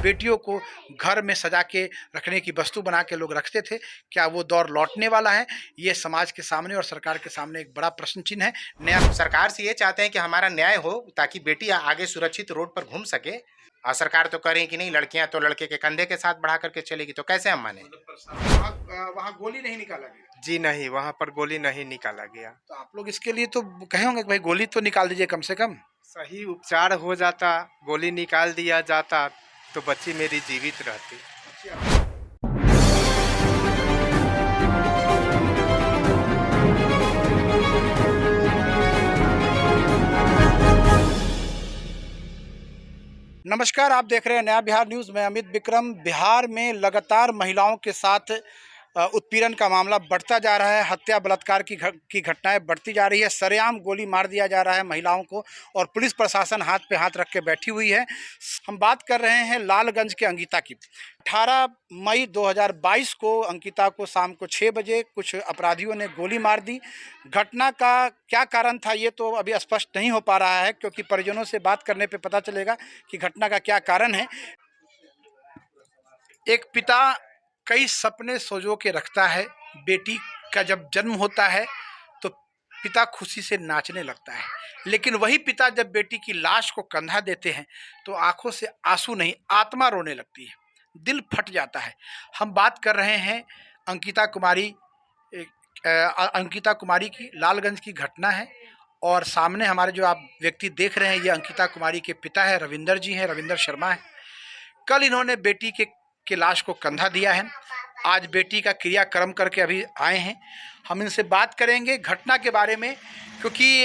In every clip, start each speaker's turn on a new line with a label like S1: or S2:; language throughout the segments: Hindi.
S1: बेटियों को घर में सजा के रखने की वस्तु बना के लोग रखते थे। क्या वो दौर लौटने वाला है? ये समाज के सामने और सरकार के सामने एक बड़ा प्रश्न चिन्ह है।
S2: नया सरकार से ये चाहते हैं कि हमारा न्याय हो ताकि बेटी आगे सुरक्षित रोड पर घूम सके। और सरकार तो करें कि नहीं, लड़कियां तो लड़के के कंधे के साथ बढ़ा करके चलेगी, तो कैसे हम माने?
S1: वहाँ गोली नहीं निकाला गया।
S3: जी नहीं, वहाँ पर गोली नहीं निकाला गया।
S1: तो आप लोग इसके लिए तो कहे होंगे कि भाई गोली तो निकाल दीजिए कम से कम।
S3: सही उपचार हो जाता, गोली निकाल दिया जाता तो बच्ची मेरी जीवित रहती।
S1: नमस्कार, आप देख रहे हैं नया बिहार न्यूज़ में अमित विक्रम। बिहार में लगातार महिलाओं के साथ उत्पीड़न का मामला बढ़ता जा रहा है। हत्या बलात्कार की घटनाएं बढ़ती जा रही है। सरेआम गोली मार दिया जा रहा है महिलाओं को और पुलिस प्रशासन हाथ पे हाथ रख के बैठी हुई है। हम बात कर रहे हैं लालगंज के अंकिता की। 18 मई 2022 को अंकिता को शाम को 6 बजे कुछ अपराधियों ने गोली मार दी। घटना का क्या कारण था ये तो अभी स्पष्ट नहीं हो पा रहा है, क्योंकि परिजनों से बात करने पे पता चलेगा कि घटना का क्या कारण है। एक पिता कई सपने सोचो के रखता है। बेटी का जब जन्म होता है तो पिता खुशी से नाचने लगता है, लेकिन वही पिता जब बेटी की लाश को कंधा देते हैं तो आंखों से आंसू नहीं, आत्मा रोने लगती है, दिल फट जाता है। हम बात कर रहे हैं अंकिता कुमारी की। लालगंज की घटना है और सामने हमारे जो आप व्यक्ति देख रहे हैं ये अंकिता कुमारी के पिता है, रविंदर जी हैं, रविंदर शर्मा है। कल इन्होंने बेटी के लाश को कंधा दिया है। आज बेटी का क्रियाक्रम करके अभी आए हैं। हम इनसे बात करेंगे घटना के बारे में, क्योंकि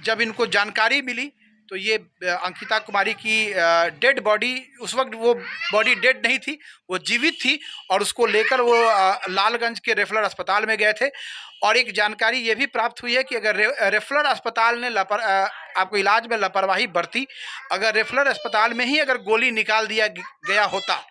S1: जब इनको जानकारी मिली तो ये अंकिता कुमारी की डेड बॉडी, उस वक्त वो बॉडी डेड नहीं थी, वो जीवित थी और उसको लेकर वो लालगंज के रेफरल अस्पताल में गए थे। और एक जानकारी ये भी प्राप्त हुई है कि अगर रेफरल अस्पताल ने आपको इलाज में लापरवाही बरती, अगर रेफरल अस्पताल में ही अगर गोली निकाल दिया गया होता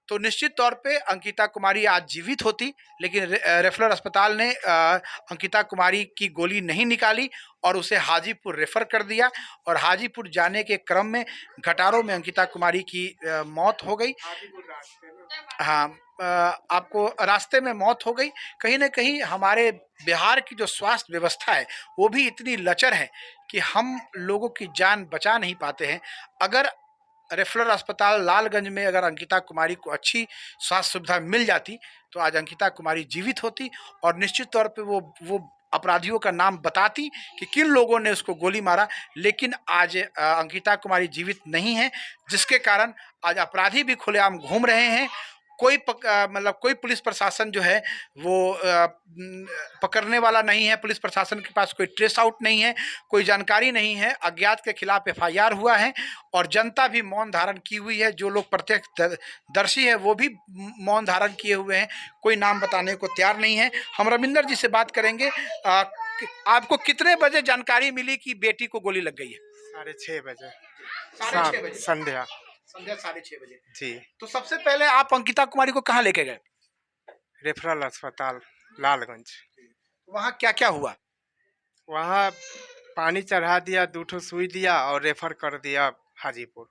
S1: तो निश्चित तौर पे अंकिता कुमारी आज जीवित होती। लेकिन रेफरल अस्पताल ने अंकिता कुमारी की गोली नहीं निकाली और उसे हाजीपुर रेफर कर दिया और हाजीपुर जाने के क्रम में गटारों में अंकिता कुमारी की मौत हो गई। हाँ, आपको रास्ते में मौत हो गई। कहीं ना कहीं हमारे बिहार की जो स्वास्थ्य व्यवस्था है वो भी इतनी लचर है कि हम लोगों की जान बचा नहीं पाते हैं। अगर रेफरल अस्पताल लालगंज में अगर अंकिता कुमारी को अच्छी स्वास्थ्य सुविधा मिल जाती तो आज अंकिता कुमारी जीवित होती और निश्चित तौर पे वो अपराधियों का नाम बताती कि किन लोगों ने उसको गोली मारा। लेकिन आज अंकिता कुमारी जीवित नहीं है, जिसके कारण आज अपराधी भी खुलेआम घूम रहे हैं। कोई पुलिस प्रशासन जो है वो पकड़ने वाला नहीं है। पुलिस प्रशासन के पास कोई ट्रेस आउट नहीं है, कोई जानकारी नहीं है। अज्ञात के खिलाफ FIR हुआ है और जनता भी मौन धारण की हुई है। जो लोग प्रत्यक्षदर्शी है वो भी मौन धारण किए हुए हैं, कोई नाम बताने को तैयार नहीं है। हम रविंदर जी से बात करेंगे। आपको कितने बजे जानकारी मिली कि बेटी को गोली लग गई है?
S3: 6:30 बजे,
S1: 6:30 बजे
S3: संध्या
S1: 6:30 बजे
S3: जी।
S1: तो सबसे पहले आप अंकिता कुमारी को कहाँ लेके गए?
S3: रेफरल अस्पताल लालगंज।
S1: वहाँ क्या क्या हुआ?
S3: वहाँ पानी चढ़ा दिया, 2 ठो सुई दिया और रेफर कर दिया हाजीपुर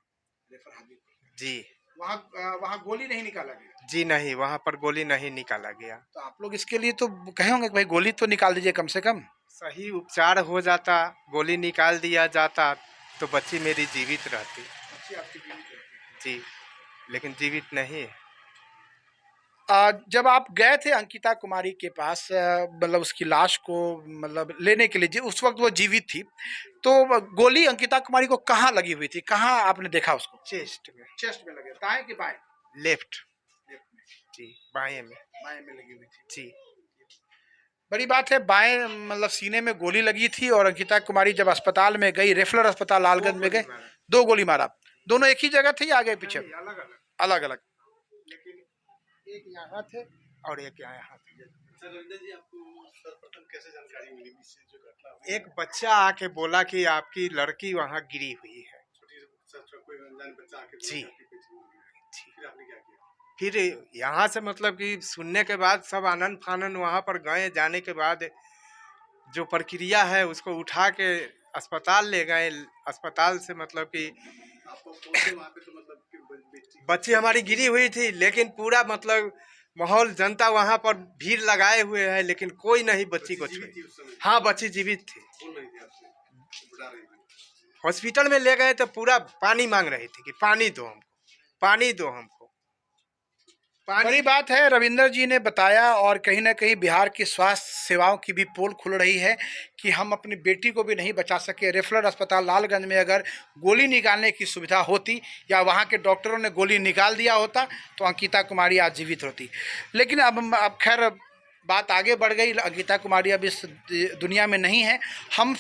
S3: जी।
S1: वहाँ गोली नहीं निकाला गया?
S3: जी नहीं, वहाँ पर गोली नहीं निकाला गया।
S1: तो आप लोग इसके लिए तो कहे होंगे कि भाई गोली तो निकाल दीजिए कम से कम।
S3: सही उपचार हो जाता, गोली निकाल दिया जाता तो बच्ची मेरी जीवित रहती जी, लेकिन जीवित नहीं है।
S1: जब आप गए थे अंकिता कुमारी के पास, मतलब उसकी लाश को मतलब लेने के लिए, उस वक्त वो जीवित थी, तो गोली अंकिता कुमारी को कहाँ लगी हुई थी? कहाँ आपने देखा उसको?
S3: चेस्ट में।
S1: चेस्ट में लगे, दाएं कि बाएं?
S3: लेफ्ट जी, बाएं में।
S1: बाएं में लगी हुई थी
S3: जी।
S1: बड़ी बात है। बाएं मतलब सीने में गोली लगी थी और अंकिता कुमारी जब अस्पताल में गई, रेफरल अस्पताल लालगंज में गए, 2 गोली मारा। दोनों एक ही जगह थे या आगे पीछे? अलग अलग।
S3: लेकिन एक यहाँ थे और एक यहाँ थे।
S4: जी, आपको सर्वप्रथम कैसे जानकारी मिली इससे जो घटना हुई?
S3: एक बच्चा आके बोला कि आपकी लड़की वहाँ गिरी हुई है।
S4: कोई अनजान बच्चा आके
S3: जी।
S4: फिर आपने क्या किया?
S3: फिर यहाँ से मतलब कि सुनने के बाद सब आनंद फानन वहाँ पर गए। जाने के बाद जो प्रक्रिया है उसको उठा के अस्पताल ले गए। अस्पताल से मतलब कि
S4: आप पहुंचे वहाँ पे तो मतलब कि बेटी
S3: बच्ची हमारी गिरी हुई थी, लेकिन पूरा मतलब माहौल, जनता वहां पर भीड़ लगाए हुए है, लेकिन कोई नहीं बच्ची को
S4: जीवित
S3: छुए।
S4: थी उस समय?
S3: हाँ, बच्ची जीवित थी।
S4: बोल रही थी आपसे, बुला रही थी?
S3: हॉस्पिटल में ले गए तो पूरा पानी मांग रही थी कि पानी दो हमको, पानी दो हमको, पानी।
S1: बड़ी बात है, रविंदर जी ने बताया। और कहीं ना कहीं बिहार की स्वास्थ्य सेवाओं की भी पोल खुल रही है कि हम अपनी बेटी को भी नहीं बचा सके। रेफरल अस्पताल लालगंज में अगर गोली निकालने की सुविधा होती या वहाँ के डॉक्टरों ने गोली निकाल दिया होता तो अंकिता कुमारी आज जीवित होती। लेकिन अब खैर बात आगे बढ़ गई। अंकिता कुमारी अब इस दुनिया में नहीं है। हम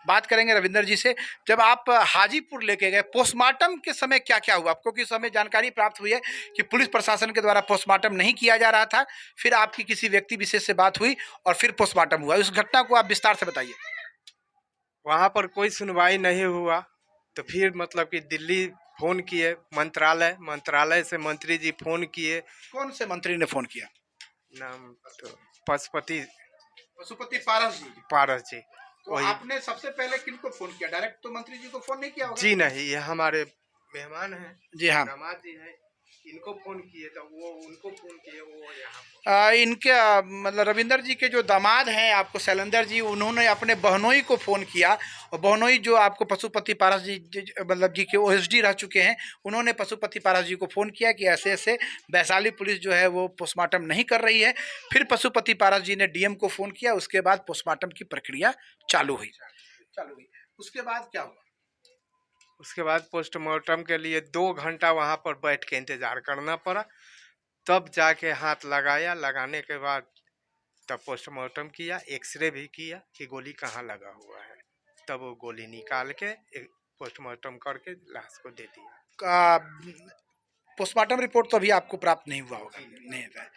S1: बात करेंगे रविंदर जी से। जब आप हाजीपुर लेके गए, पोस्टमार्टम के समय क्या क्या हुआ आपको? किस समय जानकारी प्राप्त हुई है कि पुलिस प्रशासन के द्वारा पोस्टमार्टम नहीं किया जा रहा था, फिर आपकी किसी व्यक्ति विशेष से बात हुई और फिर पोस्टमार्टम हुआ? उस घटना को आप विस्तार से बताइए।
S3: वहां पर कोई सुनवाई नहीं हुआ, तो फिर मतलब कि दिल्ली फोन किए, मंत्रालय से मंत्री जी फोन किए।
S1: कौन से मंत्री ने फोन किया?
S3: नाम तो पशुपति
S1: पशुपति पारस जी।
S3: पारस जी।
S1: तो
S3: वही।
S1: आपने सबसे पहले किनको फोन किया? डायरेक्ट तो मंत्री जी को फोन नहीं किया होगा?
S3: जी नहीं, ये हमारे मेहमान हैं,
S1: जी हाँ।
S3: दामाद जी हैं, इनको फोन किए तो वो उनको फोन किए, वो यहाँ
S1: इनके मतलब रविंदर जी के जो दामाद हैं आपको, शैलेंद्र जी, उन्होंने अपने बहनोई को फ़ोन किया। और बहनोई जो आपको पशुपति पारस मतलब जी के ओएसडी रह चुके हैं, उन्होंने पशुपति पारस जी को फ़ोन किया कि ऐसे ऐसे वैशाली पुलिस जो है वो पोस्टमार्टम नहीं कर रही है। फिर पशुपति पारस जी ने डीएम को फ़ोन किया। उसके बाद पोस्टमार्टम की प्रक्रिया चालू हुई। उसके बाद क्या हुआ?
S3: उसके बाद पोस्टमार्टम के लिए 2 घंटा वहां पर बैठ के इंतजार करना पड़ा, तब जाके हाथ लगाया। लगाने के बाद तब पोस्टमार्टम किया, एक्सरे भी किया कि गोली कहाँ लगा हुआ है, तब वो गोली निकाल के पोस्टमार्टम करके लाश को दे दिया।
S1: पोस्टमार्टम रिपोर्ट तो अभी आपको प्राप्त नहीं हुआ होगा? नहीं है।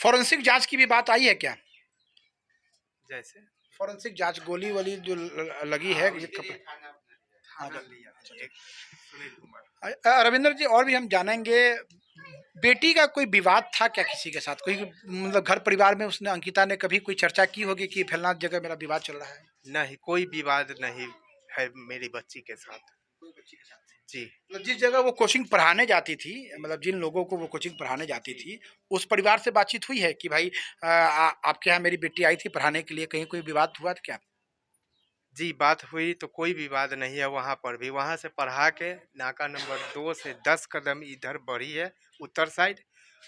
S1: फॉरेंसिक जांच की भी बात आई है क्या?
S3: जैसे
S1: फॉरेंसिक जांच, गोली वाली जो लगी है ये रविंदर जी, और भी हम जानेंगे। बेटी का कोई विवाद था क्या किसी के साथ? कोई मतलब घर परिवार में उसने, अंकिता ने कभी कोई चर्चा की होगी कि फैलना जगह मेरा विवाद चल रहा है?
S3: नहीं, कोई विवाद नहीं है मेरी बच्ची के साथ।
S1: कोई बच्ची के साथ
S3: जी।
S1: मतलब जिस जगह वो कोचिंग पढ़ाने जाती थी, मतलब जिन लोगों को वो कोचिंग पढ़ाने जाती थी, उस परिवार से बातचीत हुई है कि भाई आपके यहाँ मेरी बेटी आई थी पढ़ाने के लिए, कहीं कोई विवाद हुआ था क्या?
S3: जी, बात हुई तो कोई विवाद नहीं है वहाँ पर भी। वहाँ से पढ़ा के नाका नंबर 2 से 10 कदम इधर बढ़ी है उत्तर साइड,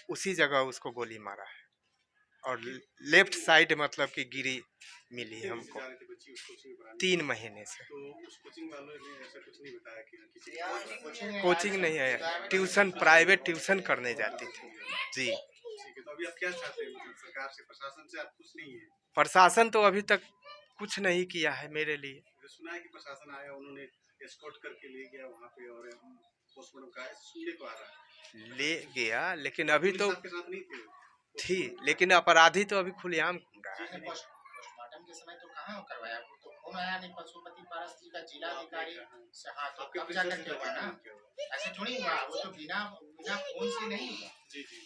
S3: उसी जगह उसको गोली मारा है। और लेफ्ट साइड मतलब कि गिरी मिली है हमको 3 महीने से।
S4: तो उस कोचिंग वालों ने ऐसा कुछ नहीं बताया कि किसी
S3: कोचिंग नहीं है, ट्यूशन, प्राइवेट ट्यूशन करने जाती थी। जी।
S4: ठीक है, तो अभी आप क्या चाहते हैं? मतलब सरकार से, प्रशासन से आप कुछ नहीं है?
S3: प्रशासन तो अभी तक कुछ नहीं किया है मेरे लिए।
S4: मैंने सुना है कि प्रशासन आया, उन्होंने एस्कॉर्ट करके ले गया वहाँ पे और पोस्टमार्टम का सुनने को आ रहा है।
S3: ले गया, लेकिन अभी तो
S4: आपके साथ नहीं थे?
S3: थी, लेकिन अपराधी तो अभी खुलेआम घूम रहा है।
S2: पोस्टमार्टम के समय तो कहाँ करवाया, वो तो फोन आया नहीं पशुपति पारस जी का, जिलाधिकारी से। हाँ, तो कब जाकर के हुआ ना, ऐसे थोड़ी हुआ, वो तो बिना बिना फोन से नहीं हुआ।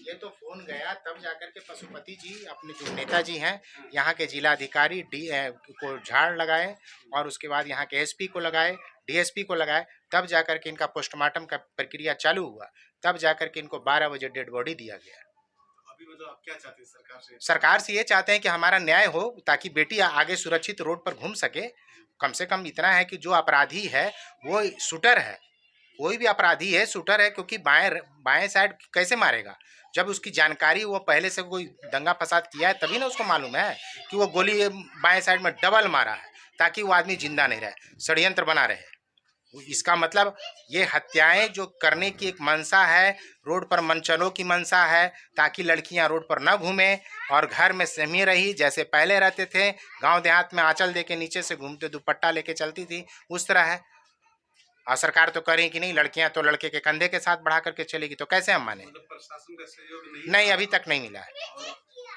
S2: ये तो फोन गया तब जाकर के पशुपति जी अपने जो नेताजी हैं यहाँ के जिलाधिकारी को झाड़ लगाए, और उसके बाद यहाँ के एसपी को लगाए, डीएसपी को लगाए, तब जाकर के इनका पोस्टमार्टम का प्रक्रिया चालू हुआ। तब जाकर के इनको 12 बजे डेड बॉडी दिया गया।
S4: अभी मतलब आप क्या चाहते हैं सरकार से?
S2: सरकार से ये चाहते हैं कि हमारा न्याय हो, ताकि बेटी आगे सुरक्षित रोड पर घूम सके। कम से कम इतना है कि जो अपराधी है वो शूटर है, कोई भी अपराधी है शूटर है, क्योंकि बाएं साइड कैसे मारेगा? जब उसकी जानकारी, वो पहले से कोई दंगा फसाद किया है तभी ना उसको मालूम है कि वो गोली बाएं साइड में डबल मारा है, ताकि वो आदमी जिंदा नहीं रहे, षड्यंत्र बना रहे। इसका मतलब ये हत्याएं जो करने की एक मंशा है, रोड पर मनचलों की मंशा है, ताकि लड़कियां रोड पर न घूमें और घर में सहमी रही, जैसे पहले रहते थे गांव देहात में, आंचल दे के नीचे से घूमते, दुपट्टा लेके चलती थी, उस तरह है। और सरकार तो करें कि नहीं, लड़कियां तो लड़के के कंधे के साथ बढ़ा करके चलेगी, तो कैसे हम माने?
S4: मतलब प्रशासन का सहयोग
S2: नहीं, अभी तक नहीं मिला है।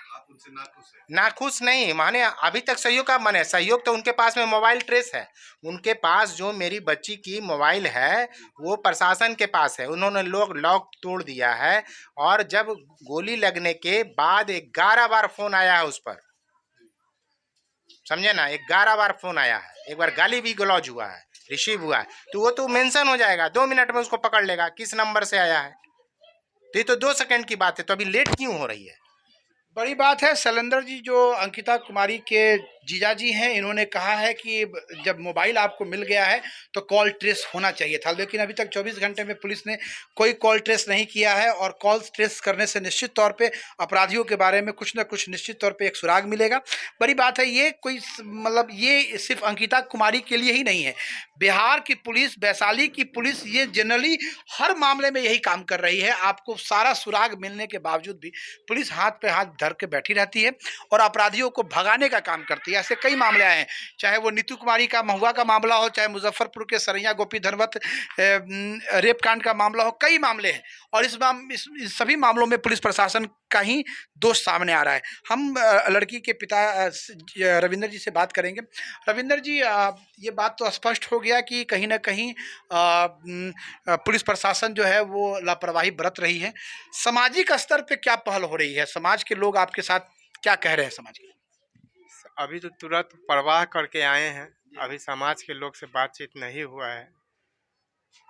S4: आप उनसे नाखुश हैं?
S2: नाखुश नहीं माने, अभी तक सहयोग का माने, सहयोग तो उनके पास में मोबाइल ट्रेस है। उनके पास जो मेरी बच्ची की मोबाइल है वो प्रशासन के पास है, उन्होंने लोग लॉक तोड़ दिया है। और जब गोली लगने के बाद 11 बार फोन आया है उस पर, समझे ना, 11 बार फोन आया है। एक बार गाली भी गलौज हुआ है रिसीव हुआ है, तो वो तो मेंशन हो जाएगा, 2 मिनट में उसको पकड़ लेगा किस नंबर से आया है। तो ये तो 2 सेकंड की बात है, तो अभी लेट क्यों हो रही है?
S1: बड़ी बात है। शैलेंद्र जी जो अंकिता कुमारी के जीजाजी हैं, इन्होंने कहा है कि जब मोबाइल आपको मिल गया है तो कॉल ट्रेस होना चाहिए था, लेकिन अभी तक 24 घंटे में पुलिस ने कोई कॉल ट्रेस नहीं किया है। और कॉल ट्रेस करने से निश्चित तौर पे अपराधियों के बारे में कुछ ना कुछ निश्चित तौर पे एक सुराग मिलेगा। बड़ी बात है। ये कोई मतलब ये सिर्फ अंकिता कुमारी के लिए ही नहीं है, बिहार की पुलिस, वैशाली की पुलिस, ये जनरली हर मामले में यही काम कर रही है। आपको सारा सुराग मिलने के बावजूद भी पुलिस हाथ पे हाथ धर के बैठी रहती है और अपराधियों को भगाने का काम करती है। ऐसे कई मामले आए हैं, चाहे वो नीतू कुमारी का महुआ का मामला हो, चाहे मुजफ्फरपुर के सरैया गोपी धनवत रेप कांड का मामला हो, कई मामले हैं। और इस सभी मामलों में पुलिस प्रशासन का ही दोष सामने आ रहा है। हम लड़की के पिता रविंदर जी से बात करेंगे। रविंदर जी, ये बात तो स्पष्ट हो गया कि कहीं ना कहीं पुलिस प्रशासन जो है वो लापरवाही बरत रही है। सामाजिक स्तर पे क्या पहल हो रही है? समाज के लोग आपके साथ क्या कह रहे हैं? समाज के
S3: अभी तो तुरंत परवाह करके आए हैं, अभी समाज के लोग से बातचीत नहीं हुआ है,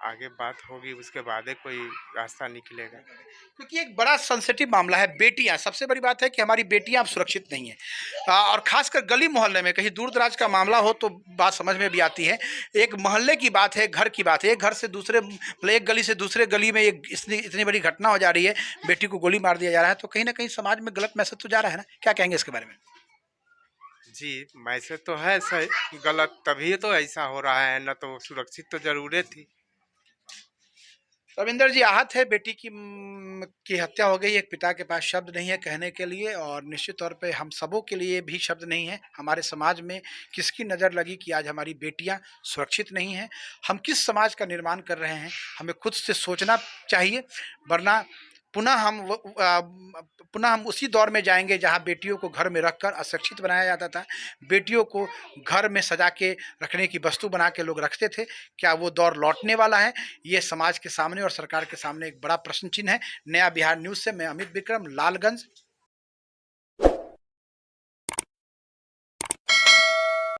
S3: आगे बात होगी उसके बाद ही कोई रास्ता निकलेगा।
S1: क्योंकि एक बड़ा सेंसिटिव मामला है। बेटियां, सबसे बड़ी बात है कि हमारी बेटियां अब सुरक्षित नहीं हैं। और खासकर गली मोहल्ले में कहीं दूर दराज का मामला हो तो बात समझ में भी आती है। एक मोहल्ले की बात है, घर की बात है, एक घर से दूसरे, मतलब एक गली से दूसरे गली में एक इतनी बड़ी घटना हो जा रही है, बेटी को गोली मार दिया जा रहा है, तो कहीं ना कहीं समाज में गलत मैसेज तो जा रहा है ना? क्या कहेंगे इसके बारे में?
S3: जी, मैसेज तो है सही गलत, तभी तो ऐसा हो रहा है, न तो सुरक्षित तो जरूरत थी।
S1: रविंदर जी आहत है, बेटी की हत्या हो गई। एक पिता के पास शब्द नहीं है कहने के लिए, और निश्चित तौर पे हम सबों के लिए भी शब्द नहीं है। हमारे समाज में किसकी नज़र लगी कि आज हमारी बेटियां सुरक्षित नहीं हैं? हम किस समाज का निर्माण कर रहे हैं? हमें खुद से सोचना चाहिए, वरना पुनः हम उसी दौर में जाएंगे जहां बेटियों को घर में रखकर अशिक्षित बनाया जाता था, बेटियों को घर में सजा के रखने की वस्तु बना के लोग रखते थे। क्या वो दौर लौटने वाला है? ये समाज के सामने और सरकार के सामने एक बड़ा प्रश्न चिन्ह है। नया बिहार न्यूज़ से मैं अमित विक्रम, लालगंज।